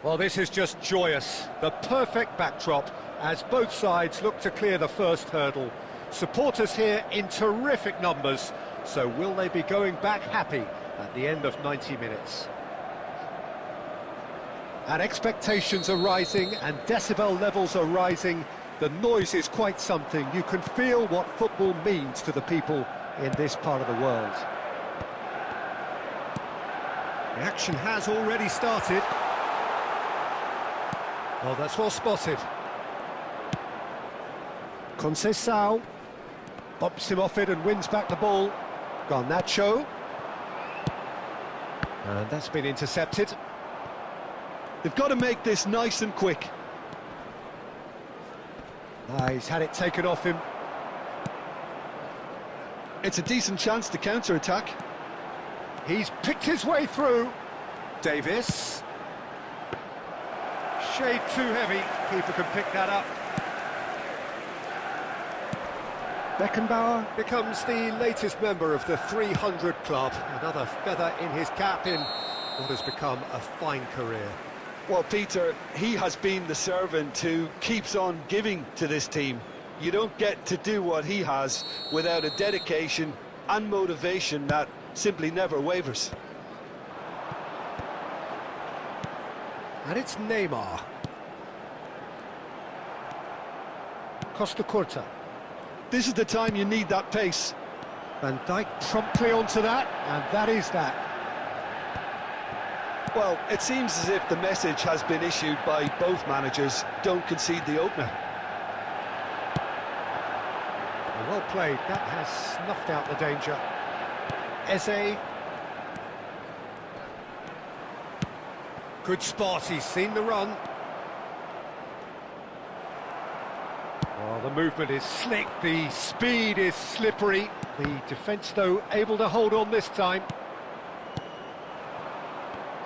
Well, this is just joyous. The perfect backdrop as both sides look to clear the first hurdle. Supporters here in terrific numbers, so will they be going back happy at the end of 90 minutes? And expectations are rising and decibel levels are rising. The noise is quite something. You can feel what football means to the people in this part of the world. The action has already started. Oh, that's well spotted. Conceição bumps him off it and wins back the ball. Garnacho. And that's been intercepted. They've got to make this nice and quick. He's had it taken off him. It's a decent chance to counter-attack. He's picked his way through. Davis. Shade too heavy. Keeper can pick that up. Beckenbauer becomes the latest member of the 300 club. Another feather in his cap in what has become a fine career. Well, Peter, he has been the servant who keeps on giving to this team. You don't get to do what he has without a dedication and motivation that simply never wavers. And it's Neymar. Costa Curta. This is the time you need that pace. Van Dijk promptly onto that, and that is that. Well, it seems as if the message has been issued by both managers. Don't concede the opener. Well played. That has snuffed out the danger. Eze. Good spot. He's seen the run. Oh, the movement is slick. The speed is slippery. The defence, though, able to hold on this time.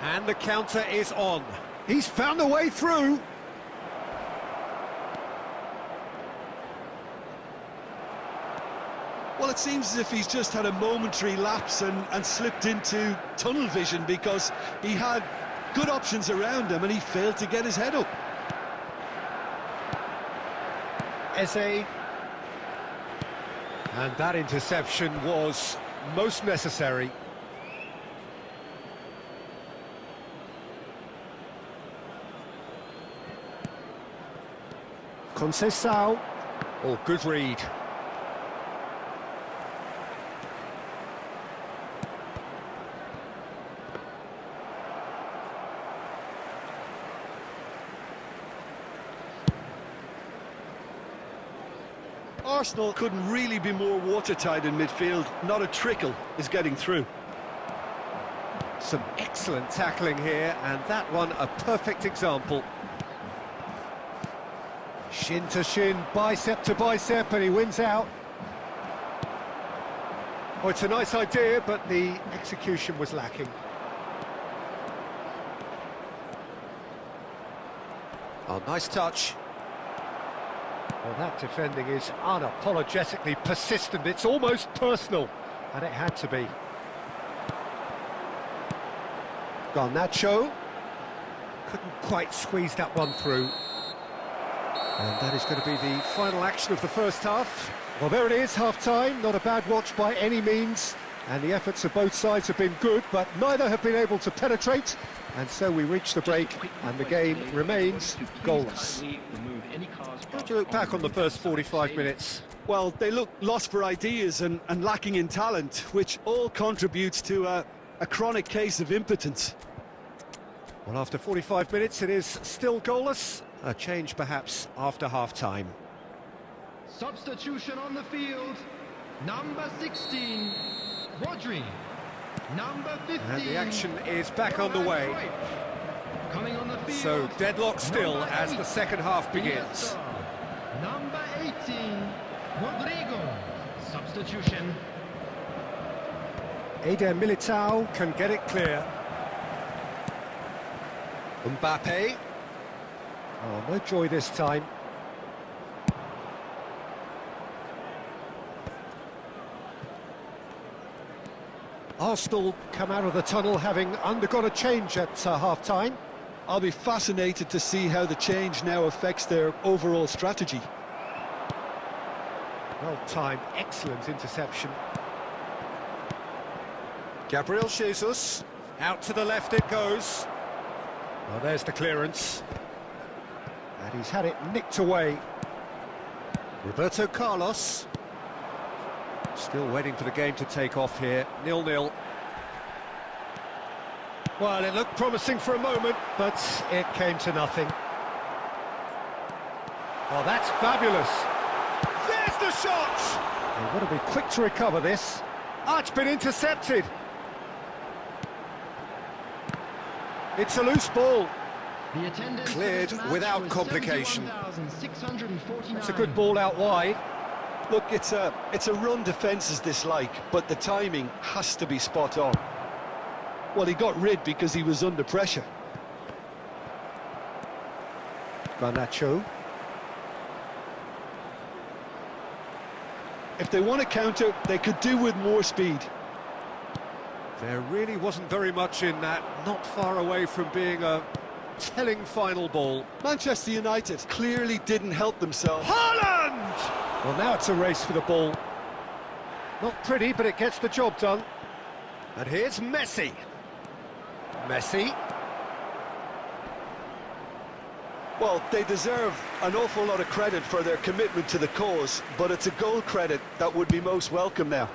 And the counter is on. He's found a way through. Well, it seems as if he's just had a momentary lapse and slipped into tunnel vision because he had good options around him and he failed to get his head up. Eze. And that interception was most necessary. Conceição. Oh, good read. Arsenal couldn't really be more watertight in midfield. Not a trickle is getting through. Some excellent tackling here, and that one a perfect example. Shin to shin, bicep to bicep, and he wins out. Oh, it's a nice idea, but the execution was lacking. Oh, nice touch. Well, that defending is unapologetically persistent. It's almost personal, and it had to be. Garnacho couldn't quite squeeze that one through. And that is going to be the final action of the first half. Well, there it is, half-time. Not a bad watch by any means. And the efforts of both sides have been good, but neither have been able to penetrate. And so we reach the break, and the game remains goalless. How do you look back on the first 45 minutes? Well, they look lost for ideas and lacking in talent, which all contributes to a chronic case of impotence. Well, after 45 minutes, it is still goalless. A change, perhaps, after half-time. Substitution on the field. Number 16, Rodri. Number 15. And the action is back on the way. Coming on the field. So deadlock still as the second half begins. Number 18, Rodrigo. Substitution. Eder Militao can get it clear. Mbappe. Oh, no joy this time. Arsenal come out of the tunnel having undergone a change at half-time. I'll be fascinated to see how the change now affects their overall strategy. Well-timed, excellent interception. Gabriel Jesus, out to the left it goes. Well, there's the clearance. And he's had it nicked away. Roberto Carlos. Still waiting for the game to take off here, 0-0. Well, it looked promising for a moment, but it came to nothing. Well, that's fabulous. There's the shot! They've got to be quick to recover this. Ah, it's been intercepted. It's a loose ball. The attendance Cleared without complication. 71,649. It's a good ball out wide. Look, it's a run defence is dislike, but the timing has to be spot on. Well, he got rid because he was under pressure. Garnacho. If they want to counter, they could do with more speed. There really wasn't very much in that, not far away from being a telling final ball. Manchester United clearly didn't help themselves. Haaland! Well, now it's a race for the ball. Not pretty, but it gets the job done. And here's Messi. Messi. Well, they deserve an awful lot of credit for their commitment to the cause, but it's a goal credit that would be most welcome now.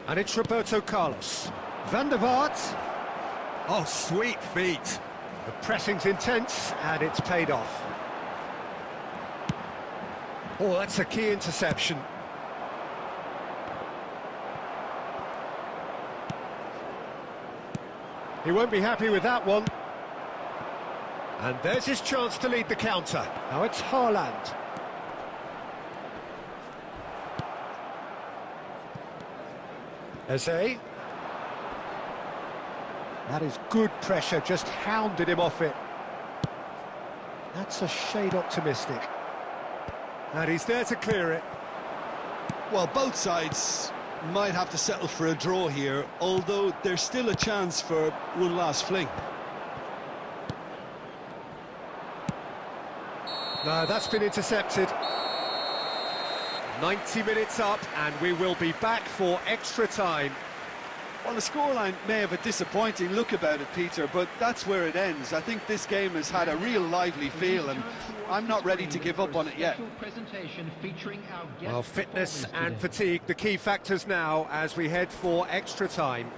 And it's Roberto Carlos. Van der Vaart. Oh, sweet feet. The pressing's intense, and it's paid off. Oh, that's a key interception. He won't be happy with that one. And there's his chance to lead the counter. Now it's Haaland. Eze. That is good pressure, just hounded him off it. That's a shade optimistic. And he's there to clear it. Well, both sides might have to settle for a draw here, although there's still a chance for one last fling. No, that's been intercepted. 90 minutes up, and we will be back for extra time. Well, the scoreline may have a disappointing look about it, Peter, but that's where it ends. I think this game has had a real lively feel, and I'm not ready to give up on it yet. Well, fitness and fatigue, the key factors now as we head for extra time.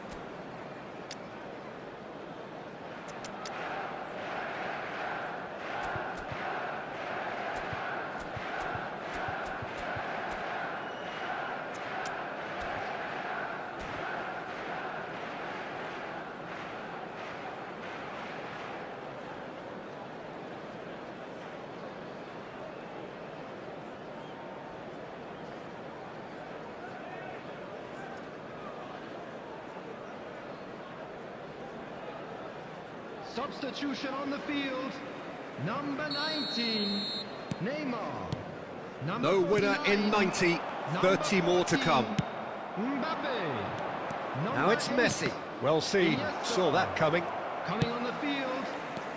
Substitution on the field. Number 19, Neymar. Number No winner in 90, 30 more to come. Mbappe. Now it's Messi. Well seen, saw that coming. Coming on the field.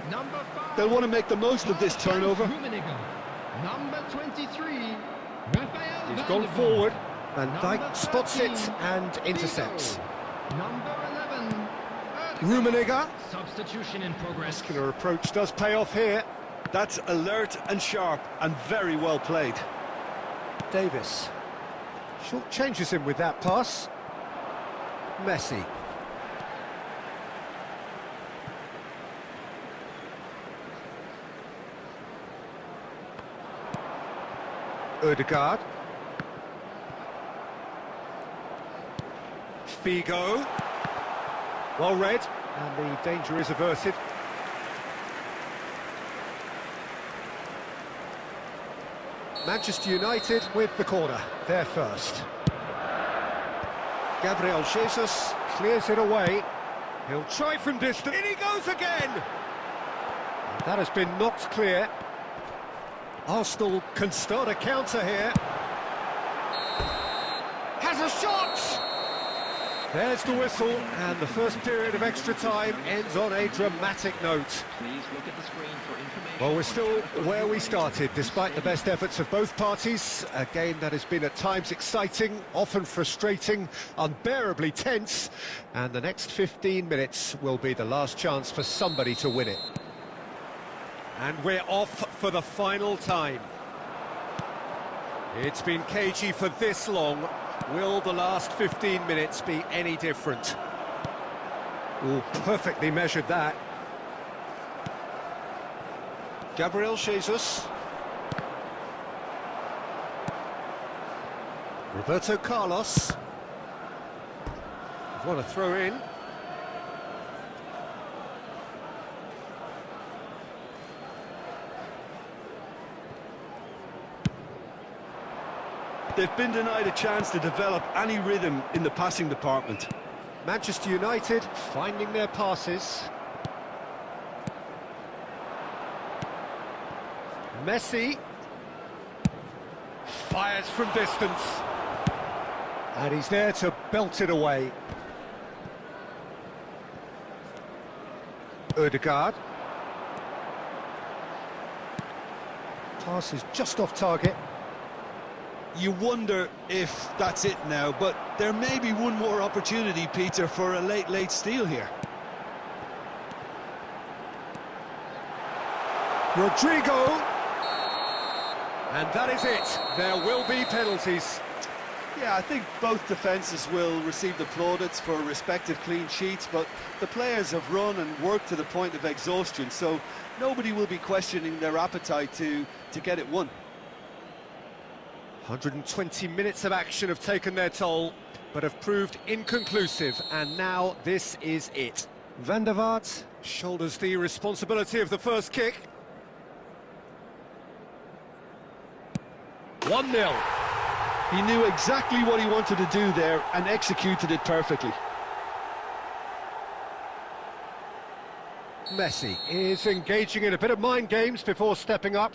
Number 5. They'll want to make the most of this turnover. Rummenigge. Number 23, Rafael He's van gone der Vaart. forward, and Number Dijk spots it 13, and intercepts. Number 11, Rummenigge. substitution in progress. Muscular approach does pay off here. That's alert and sharp and very well played. Davis. Short changes him with that pass. Messi. Ødegaard. Figo. Well read, and the danger is averted. Manchester United with the corner, there first. Gabriel Jesus clears it away. He'll try from distance. In he goes again! And that has been knocked clear. Arsenal can start a counter here. Has a shot! There's the whistle, and the first period of extra time ends on a dramatic note. Please look at the screen for information. Well, we're still where we started, despite the best efforts of both parties. A game that has been at times exciting, often frustrating, unbearably tense, and the next 15 minutes will be the last chance for somebody to win it. And we're off for the final time. It's been cagey for this long. Will the last 15 minutes be any different? Oh, perfectly measured that. Gabriel Jesus. Roberto Carlos. What a throw in. They've been denied a chance to develop any rhythm in the passing department. Manchester United finding their passes. Messi fires from distance, and he's there to belt it away. Ødegaard. Pass is just off target. You wonder if that's it now, but there may be one more opportunity, Peter, for a late steal here. Rodrigo. And that is it. There will be penalties. Yeah, I think both defences will receive the plaudits for respective clean sheets, but the players have run and worked to the point of exhaustion, so nobody will be questioning their appetite to get it won. 120 minutes of action have taken their toll, but have proved inconclusive, and now this is it. Van der Vaart shoulders the responsibility of the first kick. 1-0. He knew exactly what he wanted to do there and executed it perfectly. Messi is engaging in a bit of mind games before stepping up.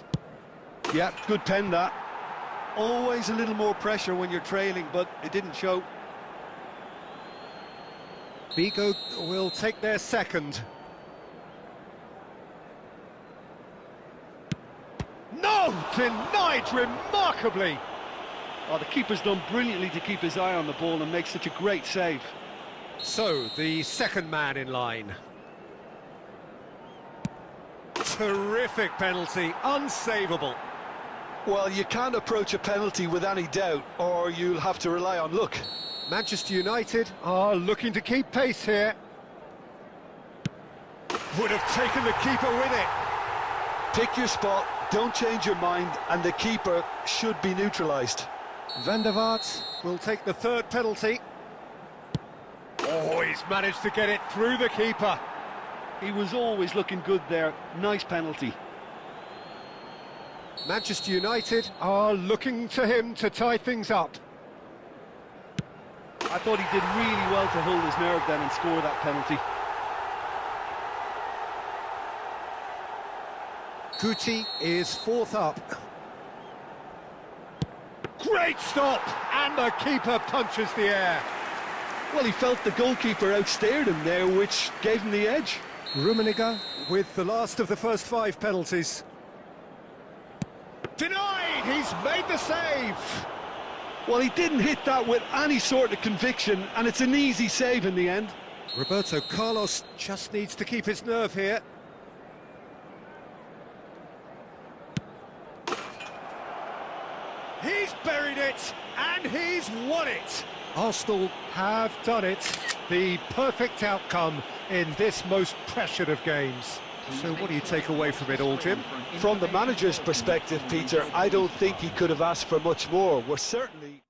Yeah, good pen that. Always a little more pressure when you're trailing, but it didn't show. Vigo will take their second. No! Denied remarkably! Oh, the keeper's done brilliantly to keep his eye on the ball and make such a great save. So, the second man in line. Terrific penalty, unsavable. Well, you can't approach a penalty with any doubt, or you'll have to rely on luck. Manchester United are looking to keep pace here. Would have taken the keeper with it. Pick your spot, don't change your mind, and the keeper should be neutralised. Van der Vaart will take the third penalty. Oh, he's managed to get it through the keeper. He was always looking good there. Nice penalty. Manchester United are looking to him to tie things up. I thought he did really well to hold his nerve then and score that penalty. Guti is fourth up. Great stop! And the keeper punches the air. Well, he felt the goalkeeper outstared him there, which gave him the edge. Rummenigge with the last of the first 5 penalties. Denied! He's made the save! Well, he didn't hit that with any sort of conviction, and it's an easy save in the end. Roberto Carlos just needs to keep his nerve here. He's buried it, and he's won it! Arsenal have done it. The perfect outcome in this most pressured of games. So what do you take away from it all, Jim? From the manager's perspective, Peter, I don't think he could have asked for much more. We're certainly...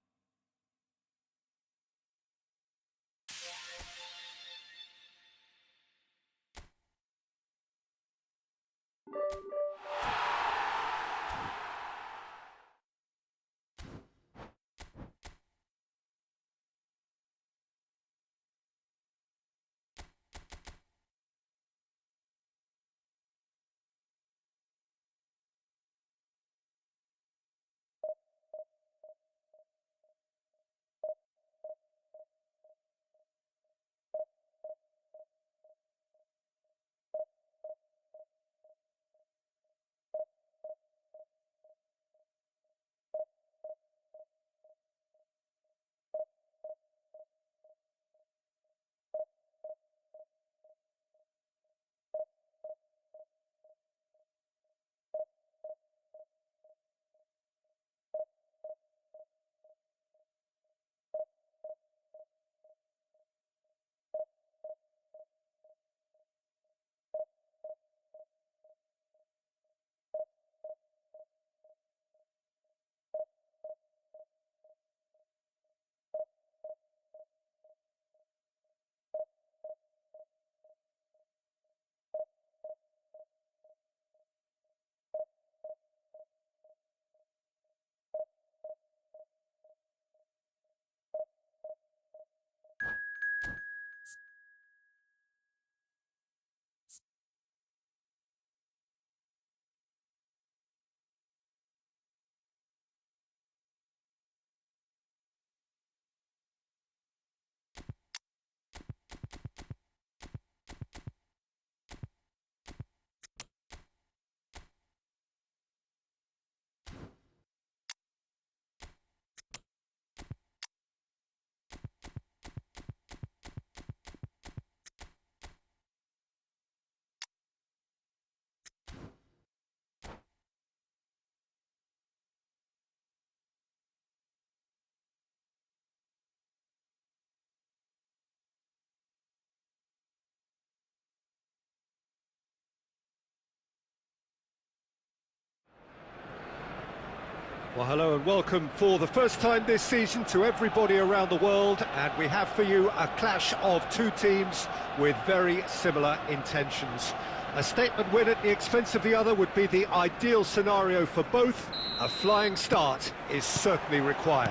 Well, hello and welcome for the first time this season to everybody around the world, and we have for you a clash of two teams with very similar intentions. A statement win at the expense of the other would be the ideal scenario for both. A flying start is certainly required.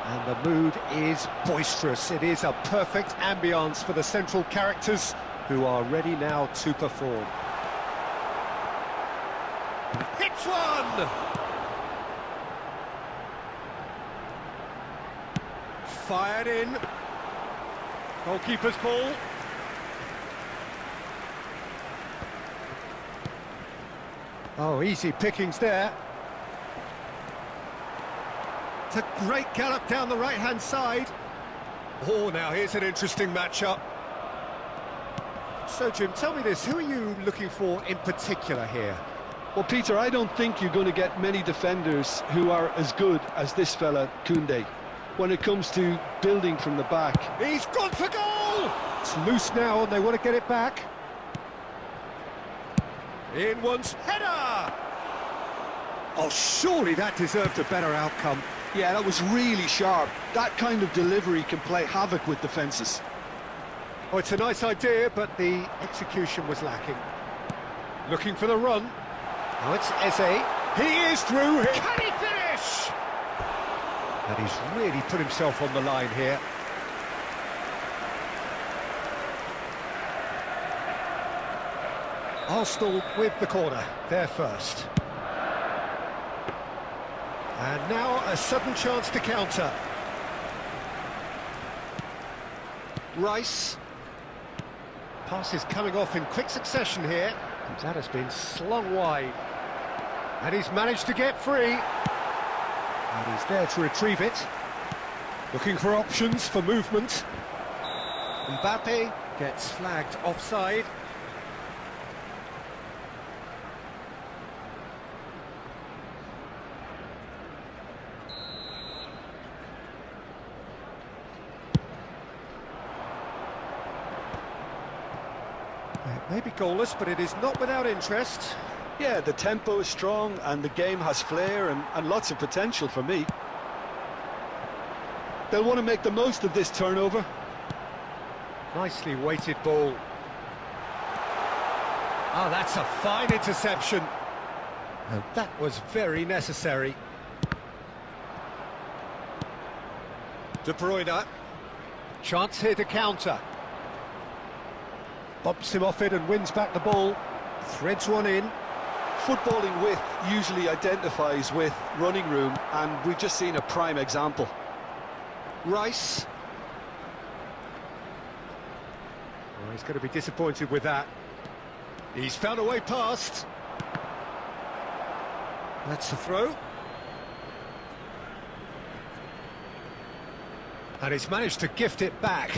And the mood is boisterous. It is a perfect ambience for the central characters who are ready now to perform. Hits one! Fired in. Goalkeeper's ball. Oh, easy pickings there. It's a great gallop down the right-hand side. Oh, now here's an interesting matchup. So, Jim, tell me this, who are you looking for in particular here? Well, Peter, I don't think you're going to get many defenders who are as good as this fella, Koundé, when it comes to building from the back. He's gone for goal! It's loose now and they want to get it back. In once, header! Oh, surely that deserved a better outcome. Yeah, that was really sharp. That kind of delivery can play havoc with defences. Oh, it's a nice idea, but the execution was lacking. Looking for the run. Now it's Eze. He is through here. Can he finish? And he's really put himself on the line here. Arsenal with the corner, there first. And now a sudden chance to counter. Rice. Pass is coming off in quick succession here. And that has been slung wide. And he's managed to get free. And he's there to retrieve it. Looking for options for movement. Mbappe gets flagged offside. It may be goalless, but it is not without interest. Yeah, the tempo is strong and the game has flair and lots of potential for me. They'll want to make the most of this turnover. Nicely weighted ball. Oh, that's a fine interception. And that was very necessary. De Bruyne. Chance here to counter. Bumps him off it and wins back the ball. Threads one in. Footballing width usually identifies with running room, and we've just seen a prime example. Rice. Oh, he's going to be disappointed with that. He's found a way past. That's the throw. And he's managed to gift it back.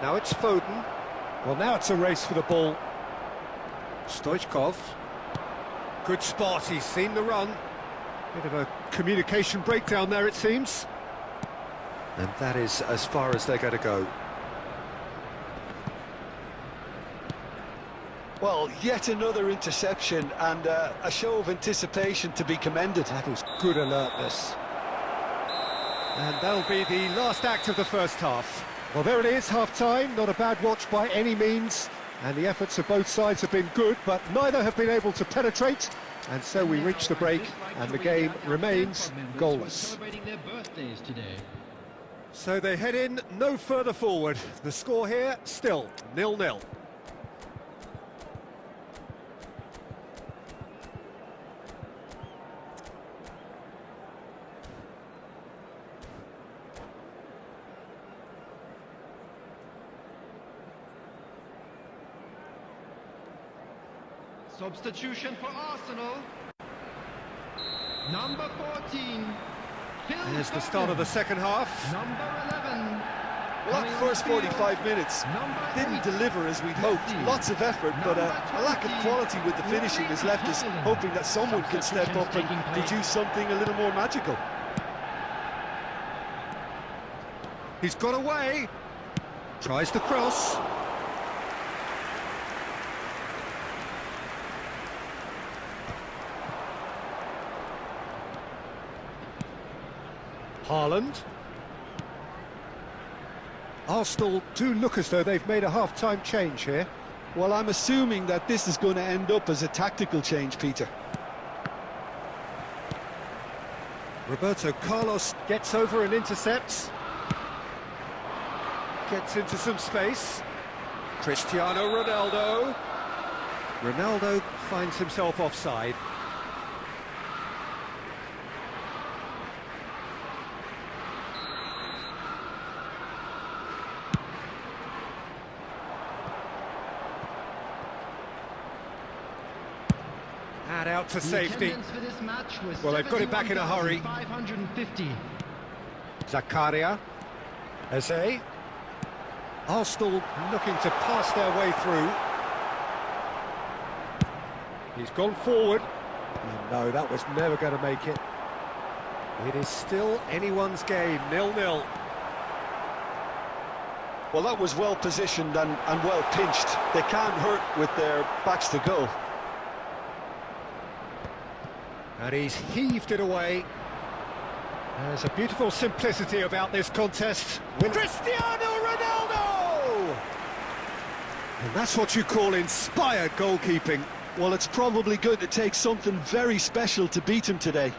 Now it's Foden. Well, now it's a race for the ball. Stoichkov. Good spot, he's seen the run. Bit of a communication breakdown there, it seems. And that is as far as they're going to go. Well, yet another interception and a show of anticipation to be commended. That was good alertness. And that'll be the last act of the first half. Well, there it is, half-time. Not a bad watch by any means. And the efforts of both sides have been good, but neither have been able to penetrate. And so we reach the break, and the game remains goalless. So they head in no further forward. The score here, still 0-0. Substitution for Arsenal. Number 14. Here's the start of the second half. Number 11. Well, that first 45 minutes didn't deliver as we'd hoped. Lots of effort, but a lack of quality with the finishing has left us hoping that someone can step up and produce something a little more magical. He's got away. Tries the cross. Haaland. Arsenal do look as though they've made a half-time change here. Well, I'm assuming that this is going to end up as a tactical change, Peter. Roberto Carlos gets over and intercepts. Gets into some space. Cristiano Ronaldo. Ronaldo finds himself offside. And out to safety. Well, they've got it back in a hurry. 550. Zakaria. Eze. Arsenal looking to pass their way through. He's gone forward. And no, that was never going to make it. It is still anyone's game, 0-0. Well, that was well positioned and well pinched. They can't hurt with their backs to goal. And he's heaved it away. There's a beautiful simplicity about this contest with Cristiano Ronaldo! And that's what you call inspired goalkeeping. Well, it's probably going to take something very special to beat him today.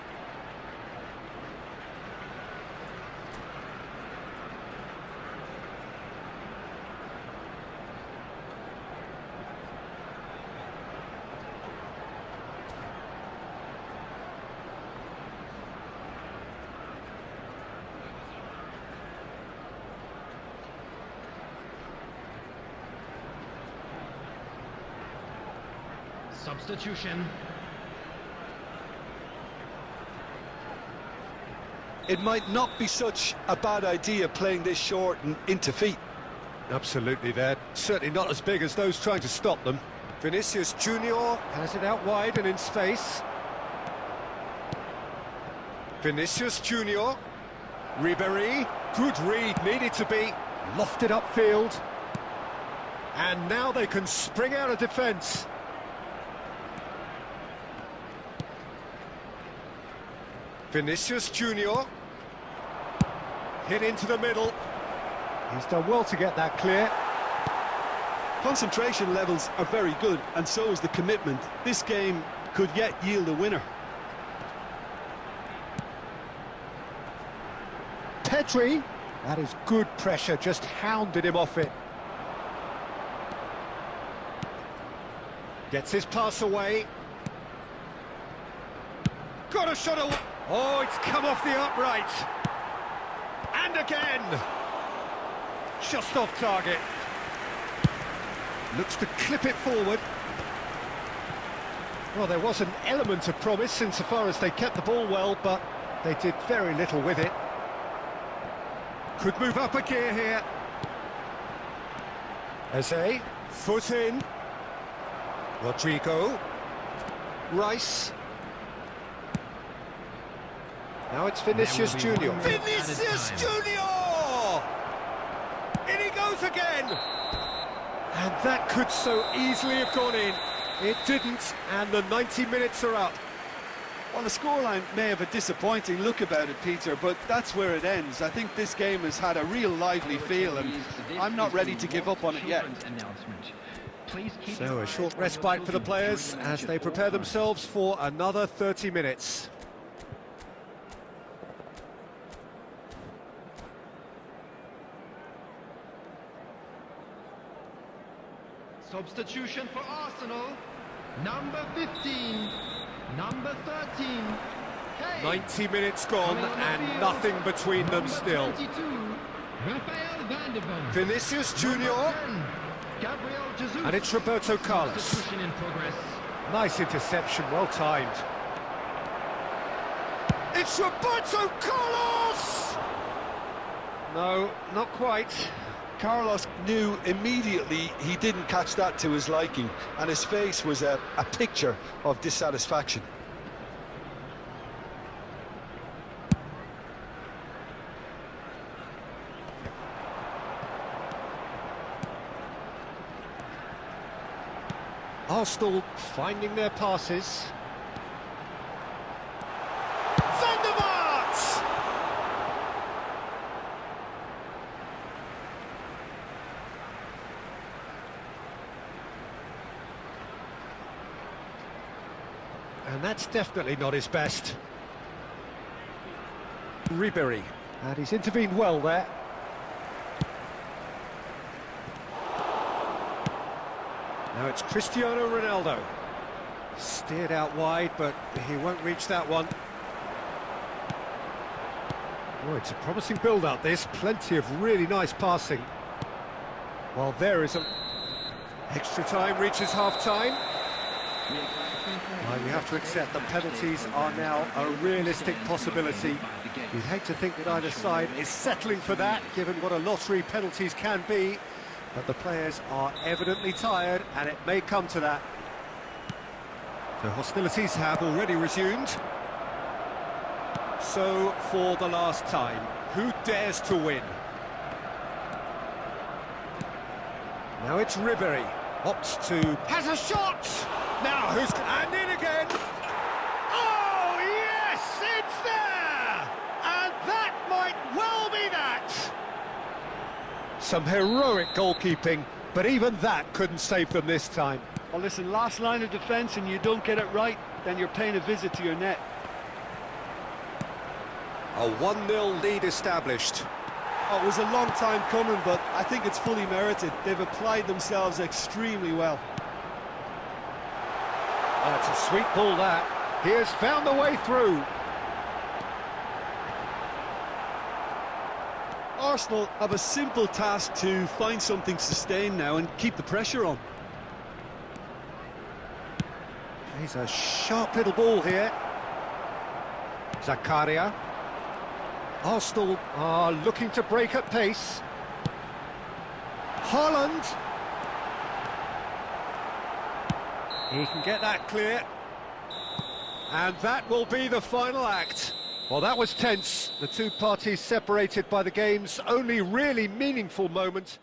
Substitution. It might not be such a bad idea playing this short and into feet. Absolutely, they're certainly not as big as those trying to stop them. Vinicius Junior has it out wide and in space. Vinicius Junior. Ribéry, good read, needed to be. Lofted upfield. And now they can spring out of defence. Vinicius Junior. Hit into the middle. He's done well to get that clear. Concentration levels are very good, and so is the commitment. This game could yet yield a winner. Pedri. That is good pressure, just hounded him off it. Gets his pass away. Got a shot away. Oh, it's come off the upright. And again. Just off target. Looks to clip it forward. Well, there was an element of promise insofar as they kept the ball well, but they did very little with it. Could move up a gear here. Eze, foot in. Rodrigo. Rice. Now it's Vinicius Junior. Vinicius Junior! In he goes again! And that could so easily have gone in. It didn't, and the 90 minutes are up. Well, the scoreline may have a disappointing look about it, Peter, but that's where it ends. I think this game has had a real lively feel, and I'm not ready to give up on it yet. So a short respite for the players as they prepare themselves for another 30 minutes. Substitution for Arsenal. Number 15. Number 13. 90 minutes gone and nothing between them still. Vinicius Junior. And it's Roberto Carlos. Nice interception, well timed. It's Roberto Carlos! No, not quite. Carlos knew immediately he didn't catch that to his liking, and his face was a picture of dissatisfaction. Arsenal finding their passes. And that's definitely not his best. Ribery, and he's intervened well there. Now it's Cristiano Ronaldo. Steered out wide, but he won't reach that one. Oh, it's a promising build-up, this. Plenty of really nice passing. Well, there is a... Extra time reaches half-time. We have to accept that penalties are now a realistic possibility. You'd hate to think that either side is settling for that, given what a lottery penalties can be. But the players are evidently tired, and it may come to that. The hostilities have already resumed. So, for the last time, who dares to win? Now it's Ribery. Opts to... has a shot! Now who's... and in again! Oh, yes! It's there! And that might well be that! Some heroic goalkeeping, but even that couldn't save them this time. Well, listen, last line of defence and you don't get it right, then you're paying a visit to your net. A 1-0 lead established. Oh, it was a long time coming, but I think it's fully merited. They've applied themselves extremely well. Oh, it's a sweet ball, that. He has found the way through. Arsenal have a simple task to find something sustained now and keep the pressure on. He's a sharp little ball here. Zakaria. Arsenal are looking to break at pace. Haaland. He can get that clear. And that will be the final act. Well, that was tense. The two parties separated by the game's only really meaningful moment.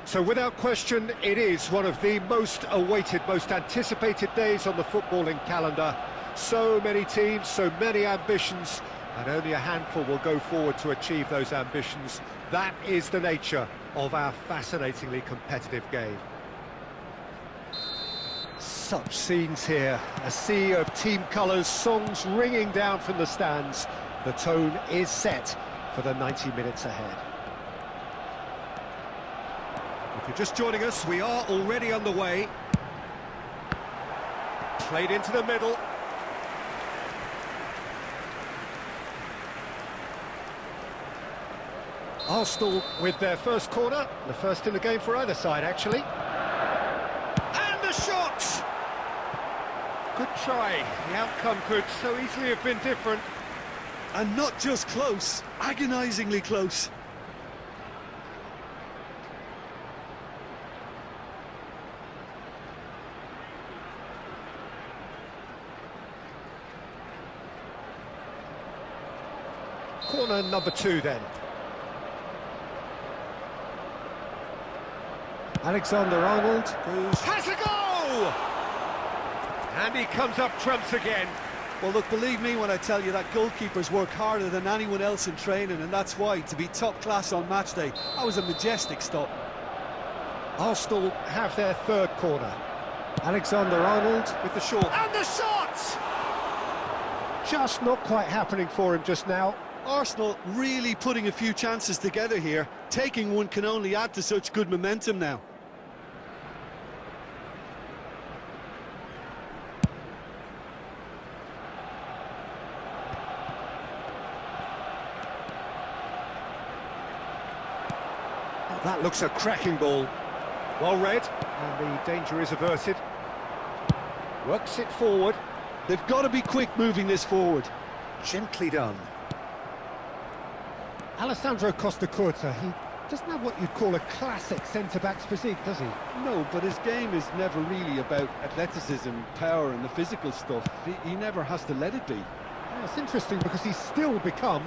So without question, it is one of the most awaited, most anticipated days on the footballing calendar. So many teams, so many ambitions, and only a handful will go forward to achieve those ambitions. That is the nature of our fascinatingly competitive game. Such scenes here, a sea of team colours, songs ringing down from the stands. The tone is set for the 90 minutes ahead. If you're just joining us, we are already underway. Played into the middle. Arsenal with their first corner, the first in the game for either side, actually. And the shot! Good try. The outcome could so easily have been different. And not just close, agonisingly close. Corner number 2 then. Alexander-Arnold has a go! And he comes up trumps again. Well, look, believe me when I tell you that goalkeepers work harder than anyone else in training, and that's why, to be top class on match day, that was a majestic stop. Arsenal have their third corner. Alexander-Arnold with the short. And the shot! Just not quite happening for him just now. Arsenal really putting a few chances together here. Taking one can only add to such good momentum now. That looks a cracking ball. Well read, and the danger is averted. Works it forward. They've got to be quick moving this forward. Gently done. Alessandro Costa-Curta, he doesn't have what you'd call a classic centre-back's physique, does he? No, but his game is never really about athleticism, power and the physical stuff. He never has to let it be. Yeah, it's interesting because he's still become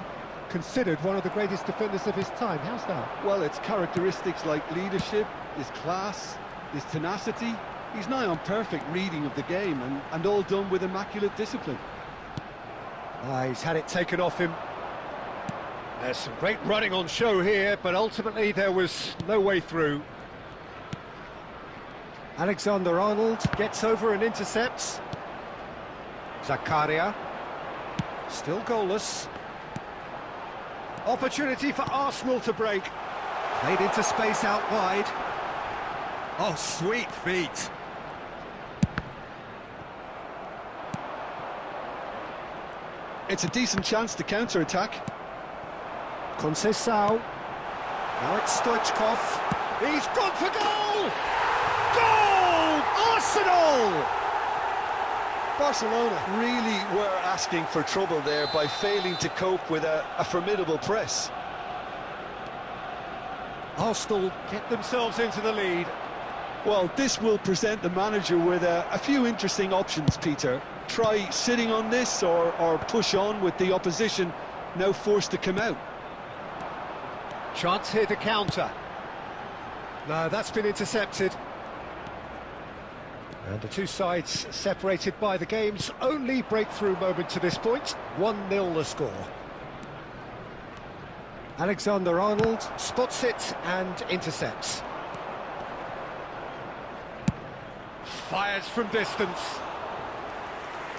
considered one of the greatest defenders of his time. How's that? Well, it's characteristics like leadership, his class, his tenacity. He's nigh on perfect reading of the game and all done with immaculate discipline. He's had it taken off him. There's some great running on show here, but ultimately there was no way through. Alexander-Arnold gets over and intercepts. Zakaria, still goalless. Opportunity for Arsenal to break. Played into space out wide. Oh, sweet feet. It's a decent chance to counter-attack. Conceição. Now it's Stoichkov. He's gone for goal! Goal! Arsenal! Barcelona really were asking for trouble there by failing to cope with a formidable press. Arsenal get themselves into the lead. Well, this will present the manager with a few interesting options, Peter. Try sitting on this or push on with the opposition now forced to come out. Chance here to counter. No, that's been intercepted. And the two sides separated by the game's only breakthrough moment to this point. 1-0 the score. Alexander-Arnold spots it and intercepts. Fires from distance.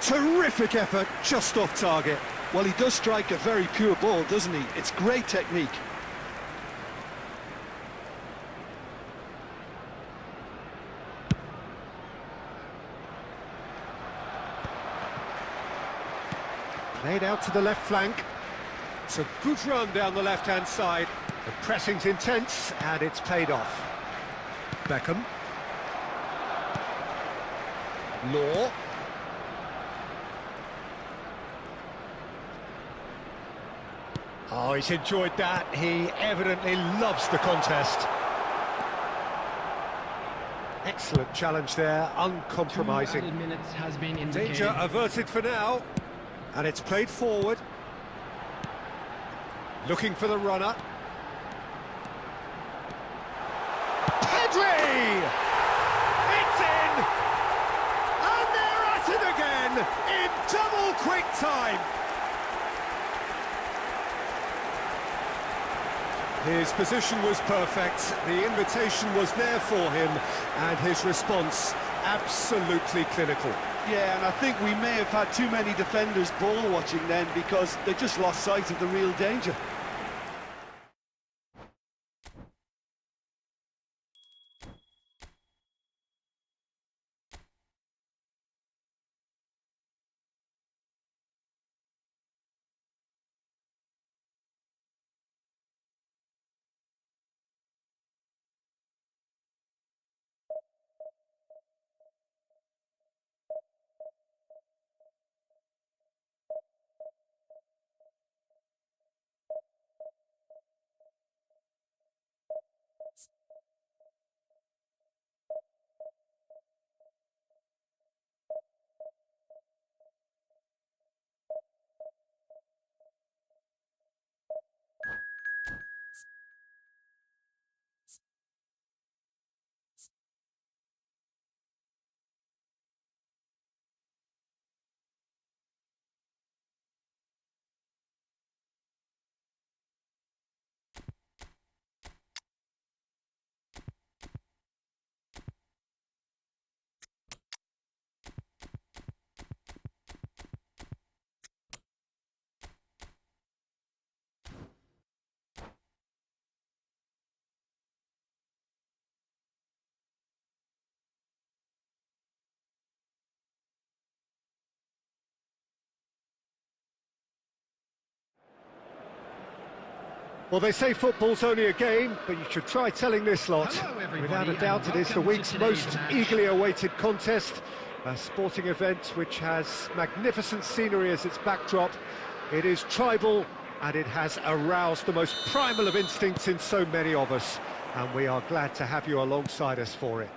Terrific effort, just off target. Well, he does strike a very pure ball, doesn't he? It's great technique. Played out to the left flank. It's a good run down the left-hand side. The pressing's intense, and it's paid off. Beckham. Law. Oh, he's enjoyed that. He evidently loves the contest. Excellent challenge there, uncompromising. 2 added minutes has been indicated. Danger averted for now. And it's played forward. Looking for the runner. quick time. His position was perfect, the invitation was there for him, and his response absolutely clinical. Yeah, and I think we may have had too many defenders ball watching then, because they just lost sight of the real danger. Well, they say football's only a game, but you should try telling this lot. Hello, everybody, Without a doubt, it is the welcome to week's today's most match. eagerly awaited contest. A sporting event which has magnificent scenery as its backdrop. It is tribal, and it has aroused the most primal of instincts in so many of us. And we are glad to have you alongside us for it.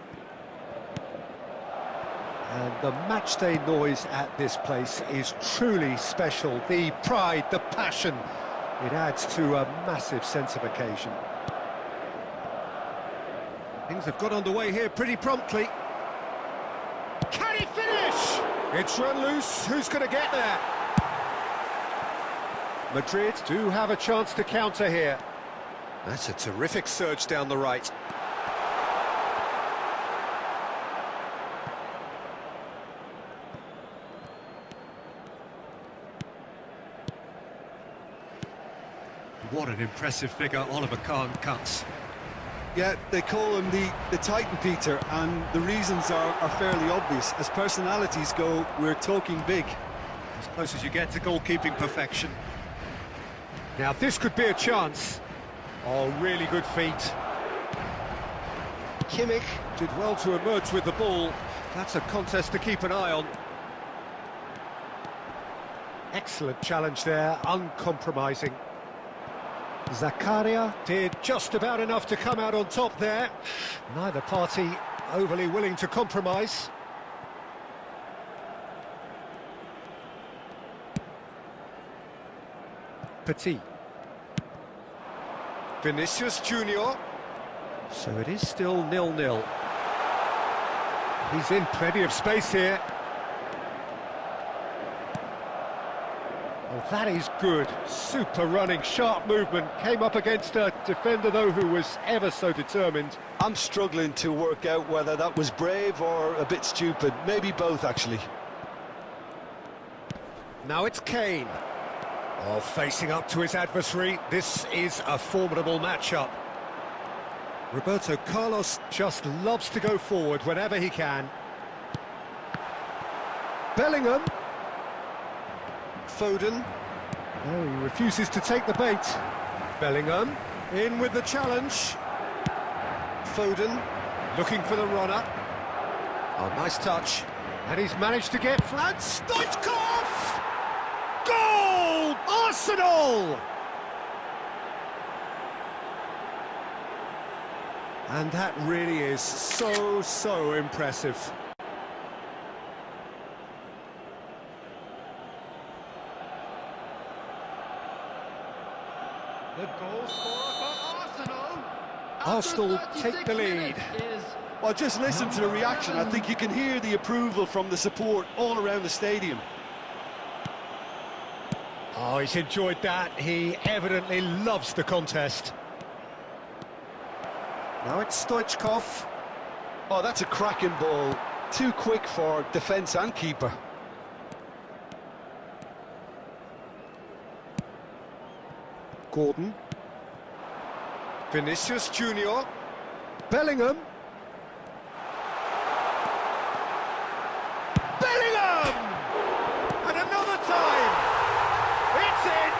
And the matchday noise at this place is truly special. The pride, the passion, it adds to a massive sense of occasion. Things have got underway here pretty promptly. Can he finish? It's run loose. Who's going to get there? Madrid do have a chance to counter here. That's a terrific surge down the right. What an impressive figure Oliver Kahn cuts. Yeah, they call him the Titan, Peter, and the reasons are fairly obvious. As personalities go, we're talking big. As close as you get to goalkeeping perfection. Now this could be a chance. Oh, really good feet. Kimmich did well to emerge with the ball. That's a contest to keep an eye on. Excellent challenge there, uncompromising. Zakaria did just about enough to come out on top there. Neither party overly willing to compromise. Petit. Vinicius Junior. So it is still 0-0. He's in plenty of space here. Oh, that is good. Super running, sharp movement. Came up against a defender, though, who was ever so determined. I'm struggling to work out whether that was brave or a bit stupid. Maybe both, actually. Now it's Kane. Oh, facing up to his adversary. This is a formidable matchup. Roberto Carlos just loves to go forward whenever he can. Bellingham. Foden. Oh, he refuses to take the bait. Bellingham in with the challenge. Foden looking for the runner. Oh, nice touch. And he's managed to get flat. Stoichkov! Goal! Arsenal! And that really is so impressive. The goal scorer for Arsenal. Arsenal After take the 36 lead. minutes is Well, just listen to the reaction. I think you can hear the approval from the support all around the stadium. Oh, he's enjoyed that. He evidently loves the contest. Now it's Stoichkov. Oh, that's a cracking ball. Too quick for defence and keeper. Gordon. Vinicius Junior. Bellingham. Bellingham! And another time! It's in!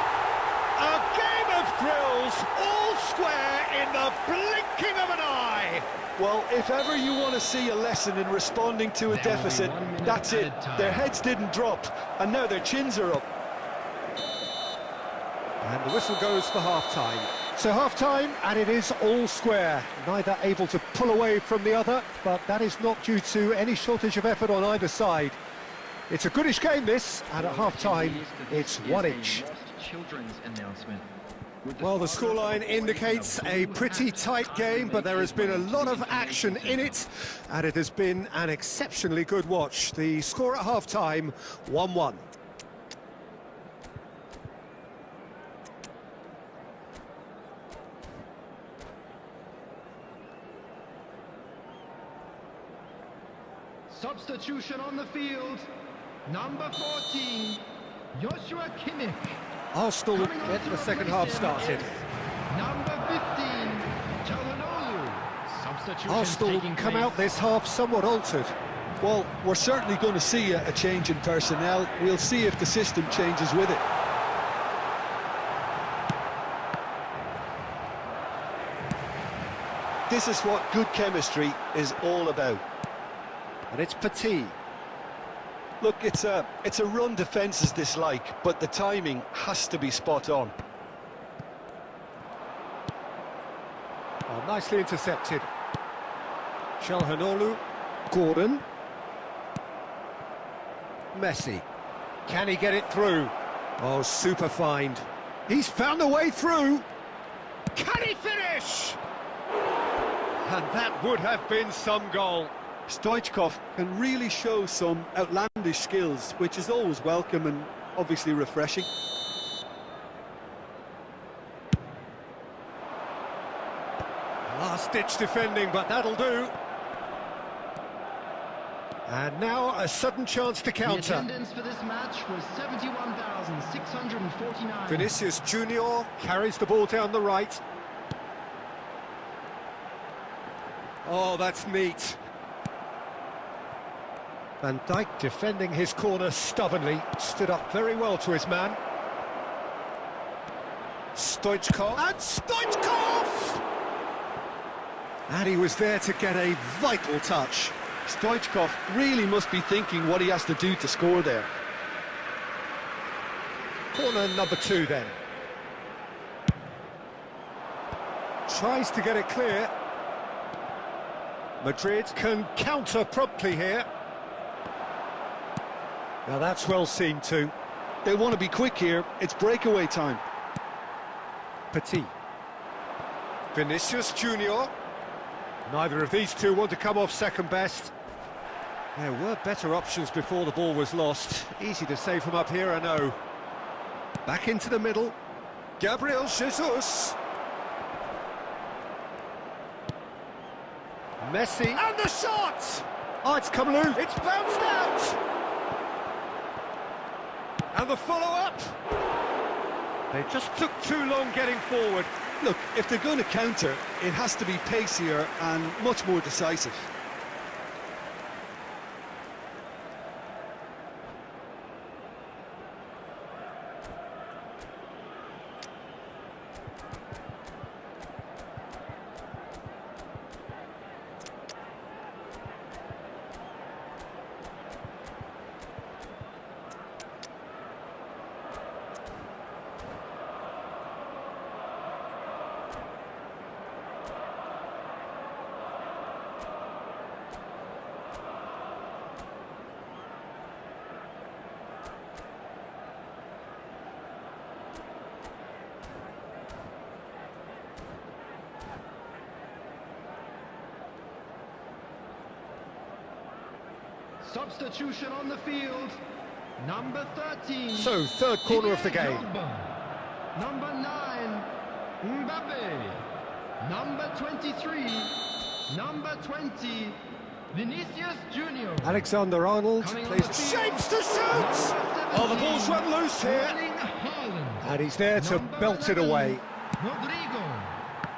A game of thrills, all square in the blinking of an eye! Well, if ever you want to see a lesson in responding to a deficit, that's it. Their heads didn't drop, and now their chins are up. And the whistle goes for half-time. So half-time, and it is all square. Neither able to pull away from the other, but that is not due to any shortage of effort on either side. It's a goodish game, this, and at half-time, it's one each. Well, the scoreline indicates a pretty tight game, but there has been a lot of action in it, and it has been an exceptionally good watch. The score at half-time, 1-1. Substitution on the field. Number 14, Joshua Kimmich. Arsenal get the second half started. Number 15, Calhanoglu. Substitution Arsenal come out this half somewhat altered. Well, we're certainly going to see a change in personnel. We'll see if the system changes with it. This is what good chemistry is all about. And it's Petit. Look, it's a run defence is dislike, but the timing has to be spot on. Oh, nicely intercepted. Calhanoglu, Gordon. Messi. Can he get it through? Oh, super find. He's found a way through. Can he finish? And that would have been some goal. Stoichkov can really show some outlandish skills, which is always welcome and obviously refreshing. Last-ditch defending, but that'll do. And now a sudden chance to counter. The attendance for this match was 71,649. Vinicius Junior carries the ball down the right. Oh, that's neat. Van Dijk defending his corner stubbornly, stood up very well to his man. Stoichkov, and Stoichkov! And he was there to get a vital touch. Stoichkov really must be thinking what he has to do to score there. Corner number 2 then. Tries to get it clear. Madrid can counter promptly here. Now that's well seen too. They want to be quick here, it's breakaway time. Petit. Vinicius Junior. Neither of these two want to come off second best. There were better options before the ball was lost. Easy to save from up here, I know. Back into the middle. Gabriel Jesus. Messi. And the shot! Oh, it's come loose. It's bounced out! And the follow-up. They just took too long getting forward. Look, if they're going to counter, it has to be pacier and much more decisive. Substitution on the field. Number 13. So, third corner of the game. Drogba. Number 9. Mbappe. Number 23. Number 20. Vinicius Junior. Alexander-Arnold Coming on plays the field. shapes to shoot! Oh, the ball's run loose here. Erling Haaland. And he's there to Number belt it 11, away. Rodrigo.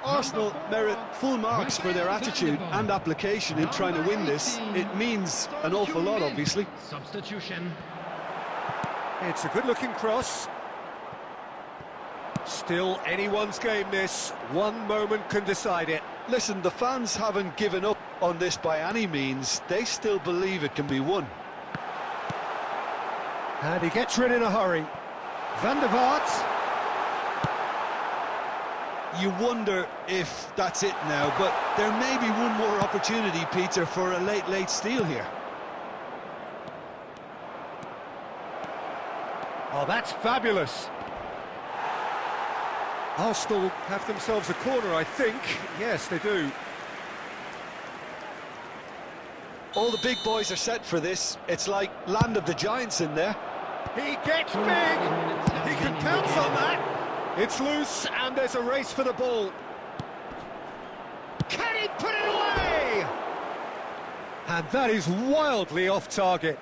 Arsenal Number 4, merit full marks for their attitude and application in trying to win this. Number It means an awful lot, obviously. Substitution. It's a good-looking cross. Still anyone's game, this. One moment can decide it. Listen, the fans haven't given up on this by any means. They still believe it can be won. And he gets rid in a hurry. Van der Vaart. You wonder if that's it now, but there may be one more opportunity, Peter, for a late steal here. Oh, that's fabulous. Arsenal have themselves a corner, I think. Yes, they do. All the big boys are set for this. It's like land of the giants in there. He gets big. He can pounce on that. It's loose, and there's a race for the ball. Can he put it away? And that is wildly off target.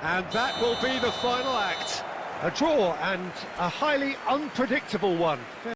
And that will be the final act. A draw and a highly unpredictable one.